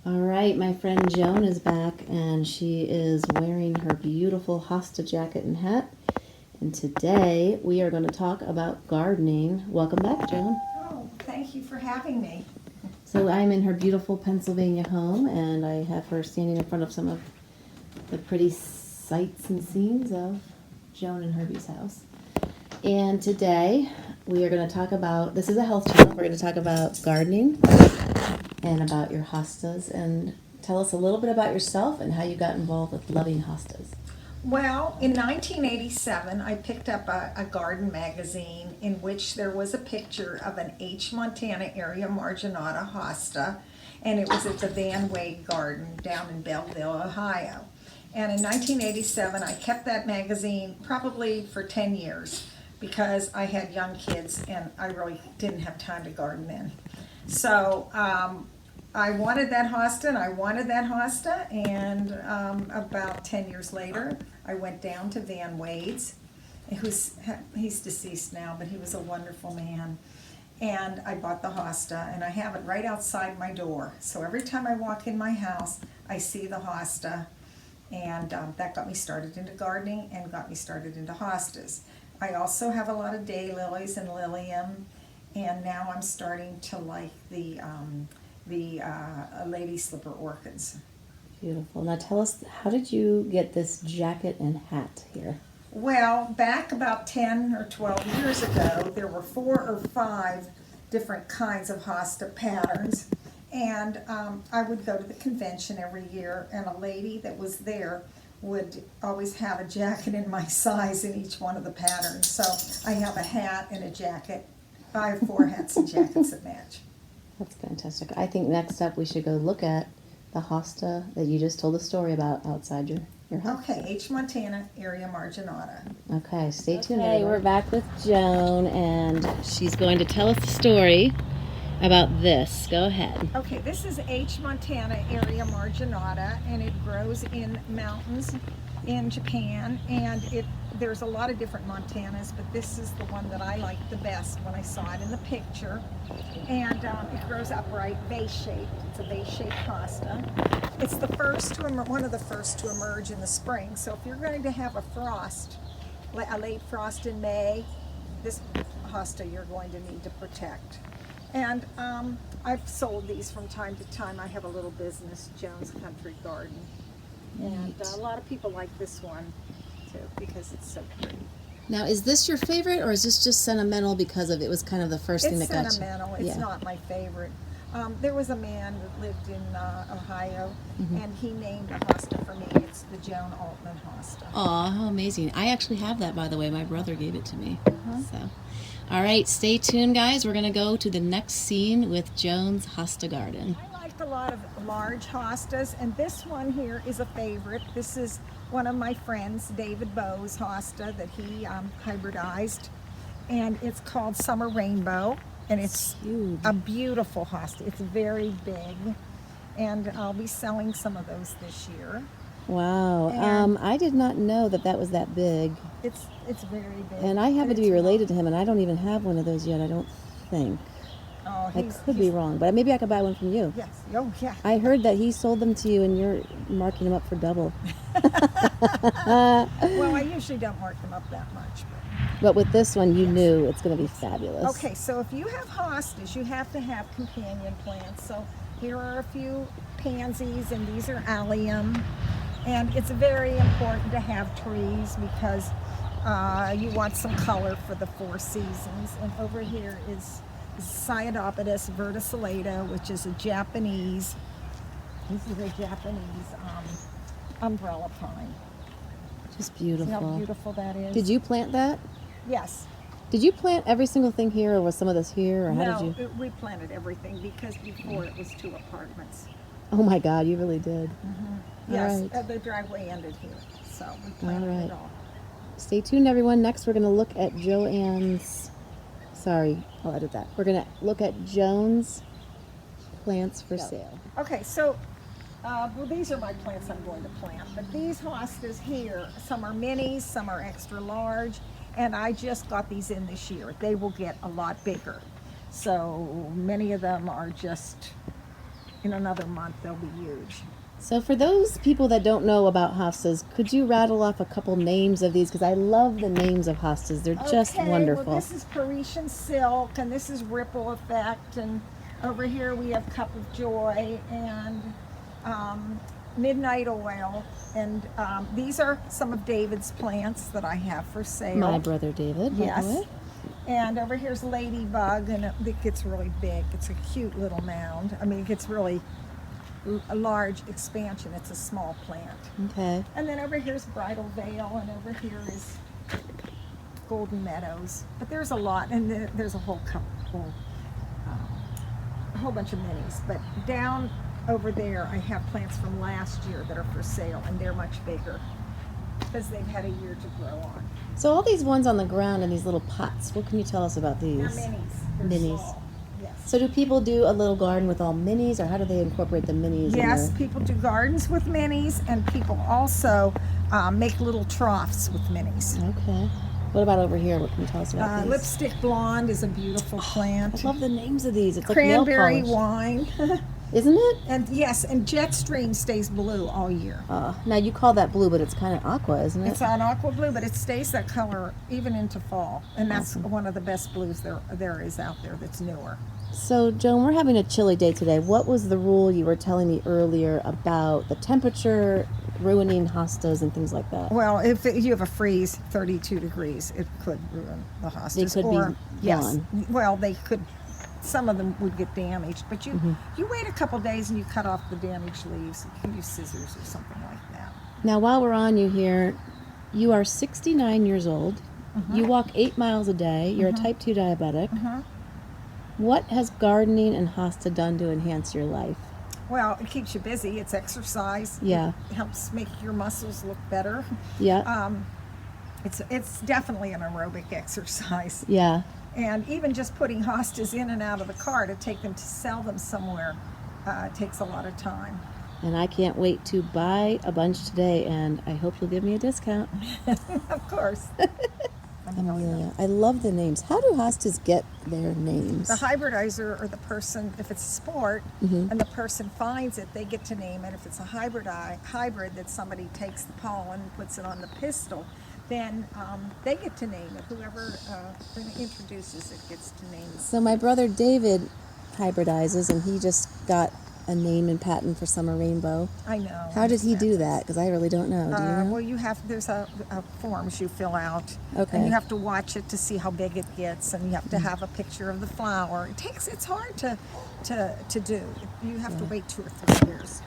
All right, my friend Joan is back, and she is wearing her beautiful Hosta jacket and hat. And today we are going to talk about gardening. Welcome back, Joan. Oh, thank you for having me. So I'm in her beautiful Pennsylvania home, and I have her standing in front of some of the pretty sights and scenes of Joan and Herbie's house. And today we are going to talk about, this is a health channel, we're going to talk about gardening and about your hostas, and tell us a little bit about yourself and how you got involved with loving hostas. Well, in 1987, I picked up a garden magazine in which there was a picture of an H. Montana area marginata hosta, and it was at the Van Wade Garden down in Belleville, Ohio. And in 1987, I kept that magazine probably for 10 years because I had young kids and I really didn't have time to garden then. So I wanted that hosta and about 10 years later, I went down to Van Wade's. He's deceased now, but he was a wonderful man. And I bought the hosta, and I have it right outside my door. So every time I walk in my house, I see the hosta, and that got me started into gardening and got me started into hostas. I also have a lot of daylilies and lilium, and now I'm starting to like the lady slipper orchids. Beautiful. Now tell us, how did you get this jacket and hat here? Well, back about 10 or 12 years ago, there were 4 or 5 different kinds of hosta patterns, and I would go to the convention every year, and a lady that was there would always have a jacket in my size in each one of the patterns. So I have a hat and a jacket. I have 4 hats and jackets that match. That's fantastic. I think next up we should go look at the hosta that you just told the story about outside your house. Okay, H. Montana area marginata. Okay, stay tuned. Okay, we're back with Joan, and she's going to tell us the story about this. Go ahead. Okay, this is H. Montana area marginata, and it grows in mountains in Japan, and there's a lot of different Montanas, but this is the one that I liked the best when I saw it in the picture. And it grows upright, vase-shaped. It's a vase-shaped hosta. It's the first to one of the first to emerge in the spring. So if you're going to have a frost, a late frost in May, this hosta you're going to need to protect. And I've sold these from time to time. I have a little business, Joan's Country Garden. And a lot of people like this one too because it's so pretty. Now, is this your favorite, or is this just sentimental because it was kind of the first thing that got you? It's sentimental. It's not my favorite. There was a man that lived in Ohio, and he named a hosta for me. It's the Joan Altman hosta. Aw, how amazing. I actually have that, by the way. My brother gave it to me. So, all right, stay tuned, guys. We're going to go to the next scene with Joan's hosta garden. I liked a lot of large hostas, and this one here is a favorite. This is one of my friends, David Bowe's hosta that he hybridized, and it's called Summer Rainbow, and it's a beautiful hosta. It's very big, and I'll be selling some of those this year. Wow. I did not know that was that big. It's very big. And I happen to be related to him, and I don't even have one of those yet, I don't think. Oh, I could be wrong, but maybe I could buy one from you. Yes. Oh, yeah. I heard that he sold them to you, and you're marking them up for double. Well, I usually don't mark them up that much. But with this one, you knew it's going to be fabulous. Okay, so if you have hostas, you have to have companion plants. So here are a few pansies, and these are allium. And it's very important to have trees because you want some color for the 4 seasons. And over here is Cyanopodus verticillata, which is a Japanese, umbrella pine. Just beautiful. See how beautiful that is? Did you plant that? Yes. Did you plant every single thing here, or was some of this here, or how did you? We planted everything because before it was 2 apartments. Oh my God, you really did. Yes, right. the driveway ended here, so we planted it all. Stay tuned, everyone. Next, we're going to look at Joanne's. Sorry, I'll edit that. We're going to look at Joan's plants for sale. Okay, so well, these are my plants I'm going to plant, but these hostas here, some are minis, some are extra large, and I just got these in this year. They will get a lot bigger. So many of them are just in another month they'll be huge. So for those people that don't know about hostas, could you rattle off a couple names of these? Because I love the names of hostas. They're just wonderful. Well, this is Parisian silk, and this is ripple effect, and over here we have cup of joy and midnight oil, and these are some of David's plants that I have for sale. My brother David, by Yes. the way. And over here's ladybug, and it gets really big. It's a cute little mound. I mean, it gets really a large expansion. It's a small plant. Okay. And then over here's bridal veil, and over here is golden meadows. But there's a lot, and there's a whole bunch of minis. But down over there, I have plants from last year that are for sale, and they're much bigger because they've had a year to grow on. So all these ones on the ground in these little pots, what can you tell us about these? They're minis. They're Minis. small. Yes. So do people do a little garden with all minis, or how do they incorporate the minis? Yes, in their... people do gardens with minis, and people also make little troughs with minis. Okay. What about over here? What can you tell us about these? Lipstick blonde is a beautiful plant. I love the names of these. It's Cranberry like nail polish. wine. Isn't it? And yes, and Jetstream stays blue all year. Now you call that blue, but it's kind of aqua, isn't it? It's an aqua blue, but it stays that color even into fall. And that's Awesome. one of the best blues there is out there that's newer. So, Joan, we're having a chilly day today. What was the rule you were telling me earlier about the temperature ruining hostas and things like that? Well, if you have a freeze, 32 degrees, it could ruin the hostas. They could be yes, gone. well, they could. Some of them would get damaged, but you wait a couple days and you cut off the damaged leaves. You can use scissors or something like that. Now, while we're on you here, you are 69 years old. You walk 8 miles a day. You're a type 2 diabetic. What has gardening and hosta done to enhance your life? Well, it keeps you busy. It's exercise. Yeah. It helps make your muscles look better. Yeah. It's definitely an aerobic exercise. Yeah. And even just putting hostas in and out of the car to take them to sell them somewhere takes a lot of time. And I can't wait to buy a bunch today, and I hope you'll give me a discount. Of course. Amelia, I love the names. How do hostas get their names? The hybridizer, or the person, if it's a sport and the person finds it, they get to name it. If it's a hybrid that somebody takes the pollen and puts it on the pistil, then they get to name it. Whoever introduces it gets to name it. So my brother David hybridizes, and he just got a name and patent for Summer Rainbow. I know. How does he do that? Because I really don't know. Do you know? Well, there's a forms you fill out, Okay. and you have to watch it to see how big it gets, and you have to have a picture of the flower. It's hard to do. You have to wait 2 or 3 years.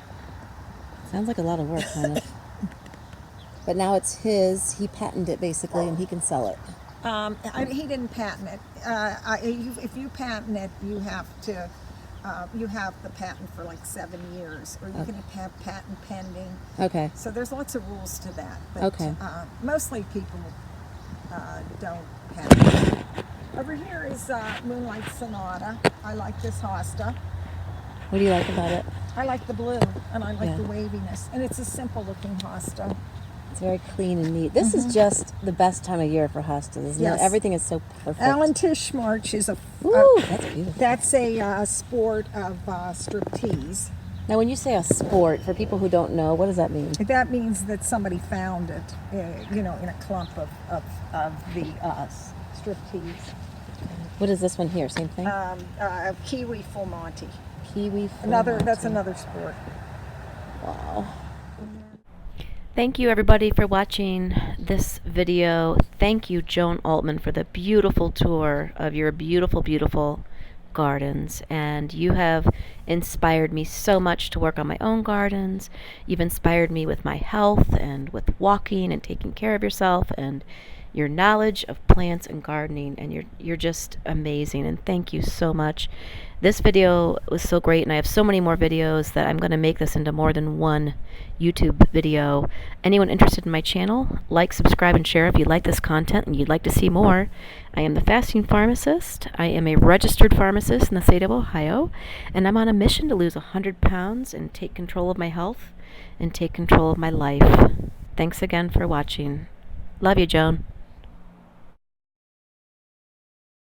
Sounds like a lot of work, kind of. But now it's his. He patented it basically, and he can sell it. He didn't patent it. If you patent it, you have to. You have the patent for like 7 years, or you can have patent pending. Okay. So there's lots of rules to that. But, Okay. Mostly people don't patent it. Over here is Moonlight Sonata. I like this hosta. What do you like about it? I like the blue, and I like Yeah. the waviness. And it's a simple looking hosta. It's very clean and neat. This is just the best time of year for hostas, isn't Yes. it? Everything is so perfect. Alan Tishmarch is Ooh, that's beautiful. that's a sport of striptease. Now, when you say a sport, for people who don't know, what does that mean? That means that somebody found it, in a clump of the striptease. What is this one here? Same thing? Kiwi Full Monty. Kiwi. That's another sport. Wow. Thank you everybody for watching this video. Thank you, Joan Altman, for the beautiful tour of your beautiful, beautiful gardens. And you have inspired me so much to work on my own gardens. You've inspired me with my health and with walking and taking care of yourself and your knowledge of plants and gardening, and you're just amazing, and thank you so much. This video was so great, and I have so many more videos that I'm going to make this into more than one YouTube video. Anyone interested in my channel, like, subscribe, and share if you like this content and you'd like to see more. I am the Fasting Pharmacist. I am a registered pharmacist in the state of Ohio, and I'm on a mission to lose 100 pounds and take control of my health and take control of my life. Thanks again for watching. Love you, Joan.